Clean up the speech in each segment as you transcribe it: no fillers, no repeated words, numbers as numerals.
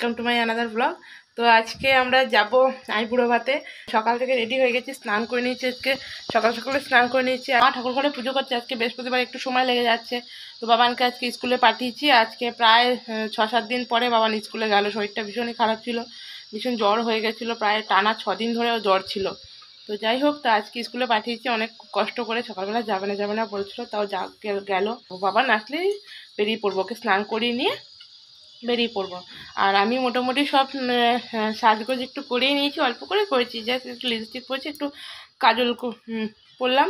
Welcome to my another blog. তো আজকে আমরা যাব আইবুড়ো ভাতে। সকাল থেকে রেডি হয়ে গেছি, স্নান করে নিয়েছি। আজকে সকাল সকালে স্নান করে নিয়েছি। আমার ঠাকুর ঘরে পুজো করছে। আজকে বৃহস্পতিবার, একটু সময় লেগে যাচ্ছে। তো বাবানকে আজকে স্কুলে পাঠিয়েছি। আজকে প্রায় 6-7 দিন পরে বাবান স্কুলে গেল। শরীরটা ভীষণই খারাপ ছিল, ভীষণ জ্বর হয়ে গেছিলো। প্রায় টানা 6 দিন ধরে জ্বর ছিল। তো যাই হোক, তো আজকে স্কুলে পাঠিয়েছি অনেক কষ্ট করে। সকালবেলা যাবে না বলছিল, তাও গেল। বাবান আসলেই বেরিয়ে পড়বো, ওকে স্নান করিয়ে নিয়ে বেরিয়ে পড়বো। আর আমি মোটামুটি সব সাজগোজ একটু করেই নিয়েছি, অল্প করে করেছি। জাস্ট একটু লিপস্টিক পরেছি, একটু কাজল পরলাম,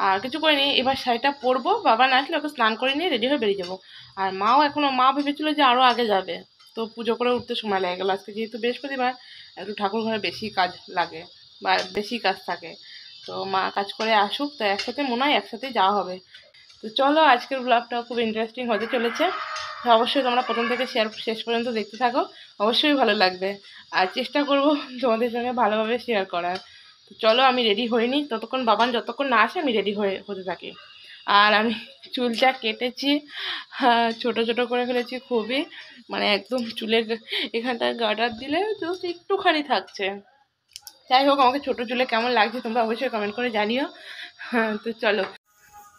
আর কিছু করে নিই। এবার শাড়িটা পরবো, বাবা না আসলে ওকে স্নান করে নিয়ে রেডি হয়ে বেরিয়ে যাবো। আর মা ভেবেছিলো যে আরও আগে যাবে, তো পুজো করে উঠতে সময় লেগে গেলো। আজকে যেহেতু বৃহস্পতিবার, একটু ঠাকুর ঘরে বেশি কাজ লাগে বা বেশি কাজ থাকে। তো মা কাজ করে আসুক, তো একসাথে মনে হয় একসাথেই যাওয়া হবে। তো চলো, আজকের ব্লগটা খুব ইন্টারেস্টিং হতে চলেছে। অবশ্যই তোমরা প্রথম থেকে শেষ পর্যন্ত দেখতে থাকো, অবশ্যই ভালো লাগবে। আর চেষ্টা করব তোমাদের সঙ্গে ভালোভাবে শেয়ার করার। তো চলো, আমি রেডি হইনি, ততক্ষণ বাবান যতক্ষণ না আসে আমি রেডি হতে থাকি। আর আমি চুলটা কেটেছি, ছোট ছোট করে ফেলেছি খুবই, মানে একদম চুলের এখানটায় গার্ডার দিলে তো একটুখানি থাকছে। যাই হোক, আমাকে ছোটো চুলে কেমন লাগছে তোমরা অবশ্যই কমেন্ট করে জানিও। তো চলো,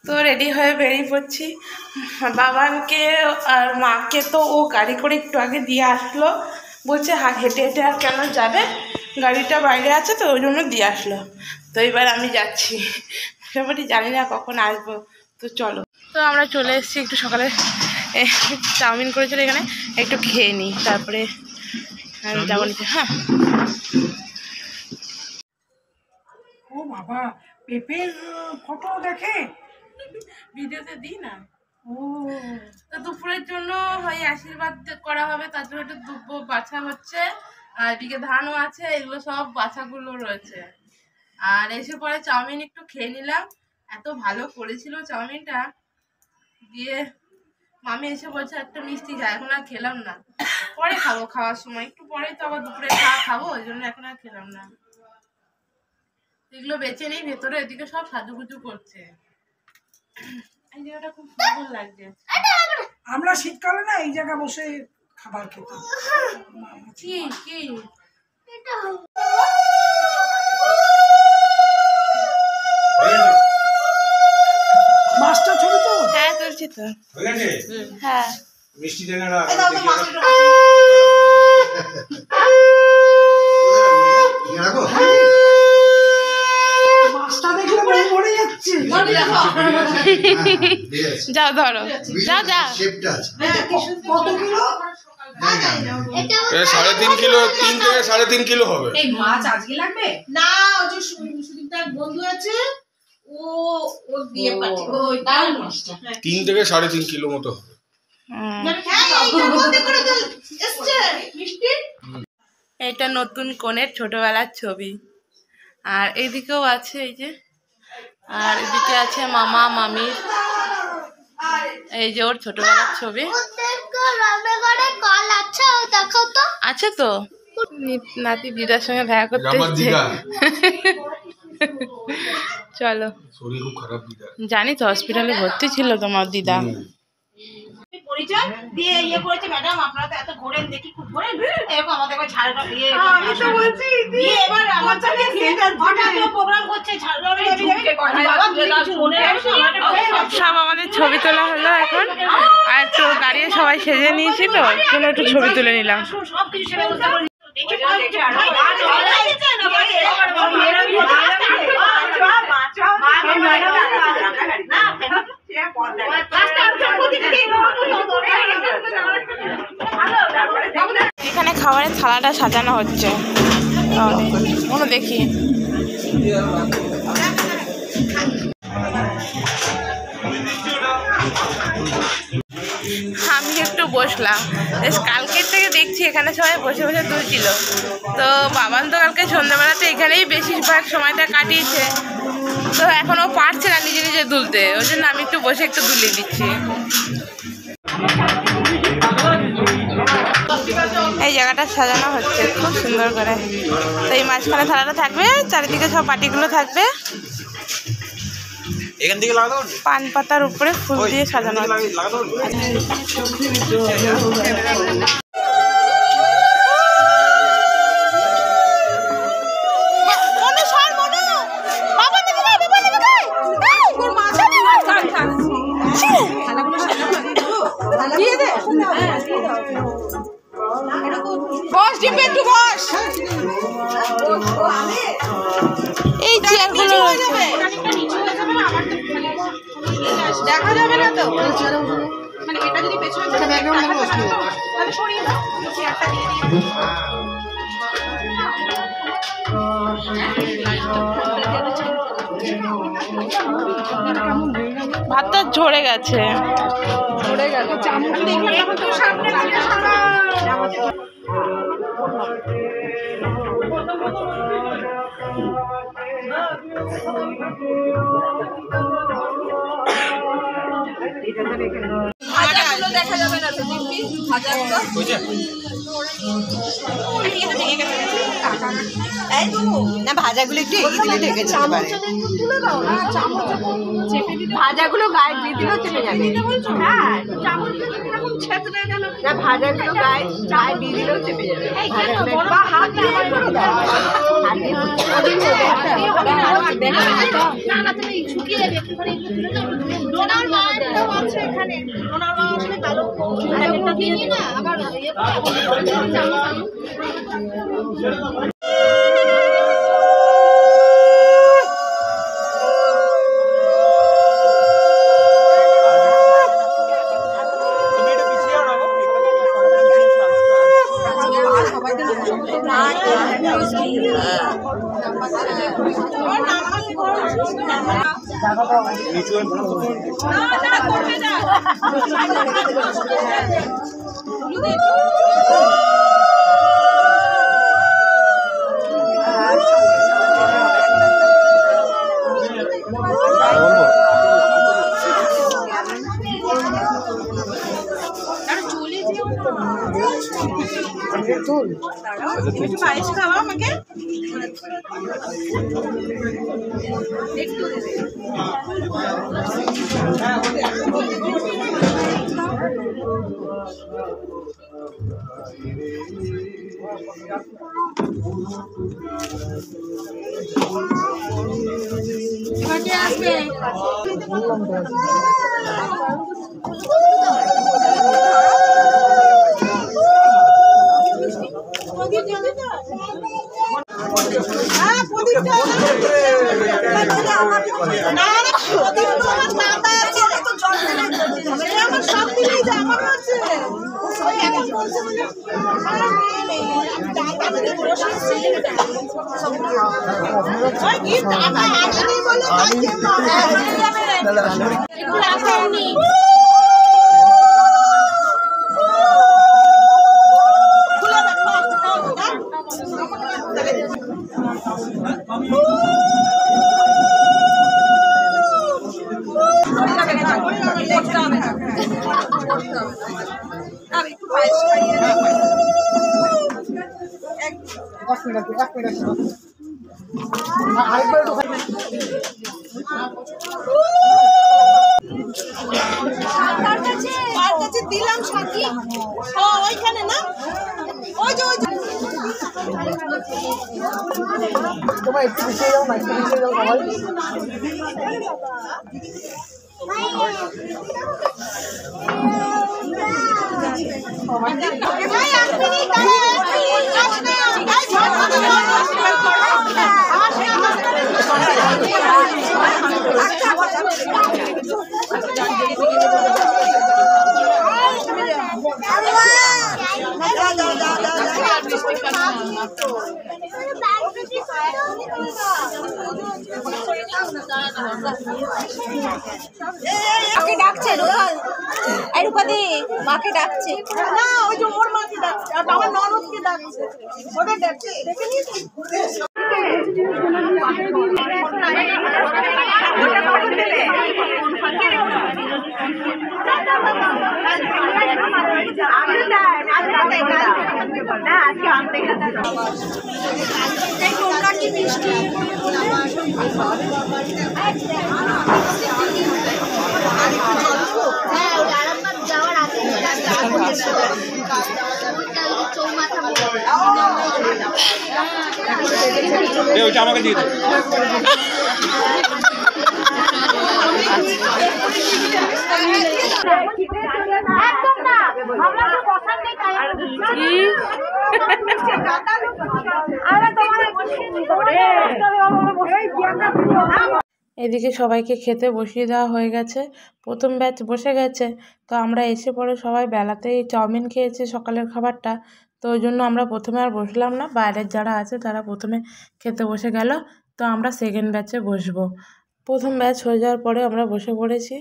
তো রেডি হয়ে বেরিয়ে পড়ছি। বাবানকে আর মাকে তো ও গাড়ি করে একটু আগে দিয়ে আসলো, বলছে হেঁটে হেঁটে আর কেন যাবে, গাড়িটা বাইরে আছে তো ওই জন্য দিয়ে আসলো। তো এবার আমি যাচ্ছি, মোটামুটি জানি না কখন আসবো। তো চলো, তো আমরা চলে এসেছি। একটু সকালে চাউমিন করেছিল এখানে, একটু খেয়ে নিই, তারপরে আমি যাবো নিচে। হ্যাঁ, ও বাবা, পেঁপের ফটো দেখে ভিডিওতে দিই না। ও, তো দুপুরের জন্য হয় আশীর্বাদ করা হবে, তার জন্য একটু দুব্বো বাছা হচ্ছে। আর এদিকে ধানও আছে, এগুলো সব বাছাগুলো রয়েছে। আর এসে পরে চাউমিন একটু খেয়ে নিলাম, এত ভালো করেছিল চাউমিনটা। দিয়ে মামি এসে বলছে একটা মিষ্টি খায়, এখন আর খেলাম না, পরে খাবো, খাওয়ার সময় একটু পরে তো আবার দুপুরে খাবো, ওই জন্য এখন আর খেলাম না। এগুলো বেঁচে নেই ভেতরে, এদিকে সব সাজুগুজু করছে। এই জায়গাটা খুব সুন্দর লাগছে। আমরা শীতকালে না এই জায়গা বসে খাবার খেতাম। কি কি মাছটা ছবি তো? হ্যাঁ, তুলছি তো। হ্যাঁ, মিষ্টি দেন না। মাছটা দেখলে মরে যাচ্ছে। যাও ধরো, যাও যাও। কত কিলো? 3.5 কিলো, 3 থেকে 3.5 কিলো হবে। এই মাছ আজকে লাগবে না, ওই যে সুদীপটার বন্ধু আছে, ও দিয়ে পাঠিয়ে ওই ডাল মাছটা 3 থেকে 3.5 কিলো মতো হবে। এটা নতুন কনের ছোটবেলার ছবি। আর এইদিকেও আছে, এই যে, আর এদিকে আছে মামা মামির, এই যে ওর ছোটবেলার ছবি আছে। তো নাতি দিদার সঙ্গে দেখা করতে এসেছে। চলো, শরীর খুব খারাপ দিদা, জানি তো, হসপিটালে ভর্তি ছিল তোমার দিদা। পরিচয় দিয়ে ইয়ে করেছে, ম্যাডাম আপনারা তো এত ঘোরেন, দেখি খুব ঘোরেন, এরকম আমাদের একবার ঝাড়গ্রাম আমি তো বলছি দিয়ে এবার আমার সাথে হঠাৎ প্রোগ্রাম করছে ঝাড়গ্রামে মনে রাখছে সব আমাদের ছবি তোলা হলো এখন। আর একটু দাঁড়িয়ে সবাই সেজে নিয়েছি, তো চলো একটু ছবি তুলে নিলাম। সব কিছু সে ব্যবস্থা করে এখানে খাবারের থালাটা সাজানো হচ্ছে, কোনো দেখি। আমি একটু বসলাম, কালকের থেকে দেখছি এখানে সবাই বসে বসে তুলছিল। তো বাবান তো কালকে সন্ধ্যাবেলাতে এখানেই বেশিরভাগ সময়টা কাটিয়েছে, তো এখনও পারছে না নিজে নিজে তুলতে, ওই জন্য আমি একটু বসে একটু তুলে দিচ্ছি। এই জায়গাটা সাজানো হচ্ছে খুব সুন্দর করে। তো এই মাঝখানে থালাটা থাকবে, চারিদিকে সব বাটিগুলো থাকবে, এখান থেকে লাগা দাও, পান পাতার উপরে ফুল দিয়ে সাজানো হচ্ছে। এই চেয়ারগুলো রয়েছে। দেখা যাবে না তো মানে এটা যদি পেছনে তাহলে সরিয়ে দাও চেয়ারটা দিয়ে দিয়ে ভাতটা ঝরে গেছে। চামচ দেখলে তখন তো সামনে থেকে সরা ভাজাগুলো দেখা যাবে না তো দিদি ভাজাগুলো না ভাজাগুলো একটু এগিয়ে দিলে ঢেকে যেতে পারে। ভাজাগুলো গায়ে দিয়ে দিলেও চেপে যাবে। না ভাজাগুলো গায়ে দিয়ে দিলেও চেপে যাবে। পায়েস খাওয়া আমাকে আসবে দিলাম সাথী ওইখানে না ওই যে তোমার একটু পিছিয়ে যাও না, একটু পিছিয়ে যাও মাকে ডাকছে রূপাদি, মাকে ডাকছে না, ওই যে ওর মাকে ডাকছে আর আমার ননদকে ডাকছে, ওদের ডাকছে দেখে নিয়েছি। ওইটা আমাকে দিয়ে দাও। কি এদিকে সবাইকে খেতে বসিয়ে দেওয়া হয়ে গেছে, প্রথম ব্যাচ বসে গেছে। তো আমরা এসে পরে সবাই বেলাতেই চাউমিন খেয়েছি সকালের খাবারটা, তো ওই জন্য আমরা প্রথমে আর বসলাম না, বাইরের যারা আছে তারা প্রথমে খেতে বসে গেল। তো আমরা সেকেন্ড ব্যাচে বসবো। প্রথম ব্যাচ হয়ে যাওয়ার পরে আমরা বসে পড়েছি।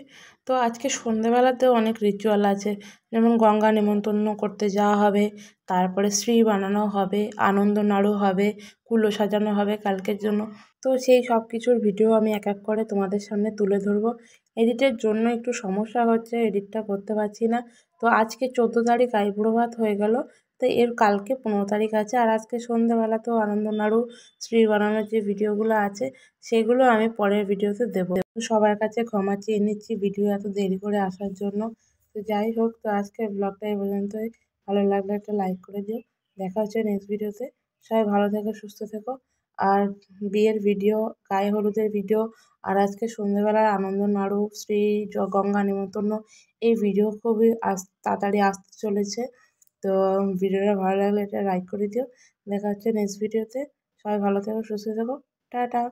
তো আজকে সন্ধেবেলাতেও অনেক রিচুয়াল আছে, যেমন গঙ্গা নিমন্ত্রণ করতে যাওয়া হবে, তারপরে শ্রী বানানো হবে, আনন্দ নাড়ু হবে, কুলো সাজানো হবে কালকের জন্য। তো সেই সব কিছুর ভিডিও আমি এক এক করে তোমাদের সামনে তুলে ধরবো। এডিটের জন্য একটু সমস্যা হচ্ছে, এডিটটা করতে পারছি না। তো আজকে 14 তারিখ আইবুড়ো ভাত হয়ে গেল, তো এর কালকে 15 তারিখ আছে। আর আজকে সন্ধ্যেবেলাতেও আনন্দ নাড়ু শ্রী বানানোর যে ভিডিওগুলো আছে সেগুলো আমি পরের ভিডিওতে দেবো। সবার কাছে ক্ষমা চেয়ে নিচ্ছি ভিডিও এত দেরি করে আসার জন্য। তো যাই হোক, তো আজকের ব্লগটা এই পর্যন্তই। ভালো লাগলে একটা লাইক করে দিও। দেখা হচ্ছে নেক্সট ভিডিওতে। সবাই ভালো থেকো, সুস্থ থেকো। আর বিয়ের ভিডিও, গায়ে হলুদের ভিডিও, আর আজকে সন্ধ্যেবেলার আনন্দ নাড়ু, শ্রী গঙ্গা নিমন্ত্রণ, এই ভিডিও খুবই তাড়াতাড়ি আসতে চলেছে। তো ভিডিওটা ভালো লাগলে এটা লাইক করে দিও। দেখা হচ্ছে নেক্সট ভিডিওতে। সবাই ভালো থেকো, সুস্থ থেকো। টাটা।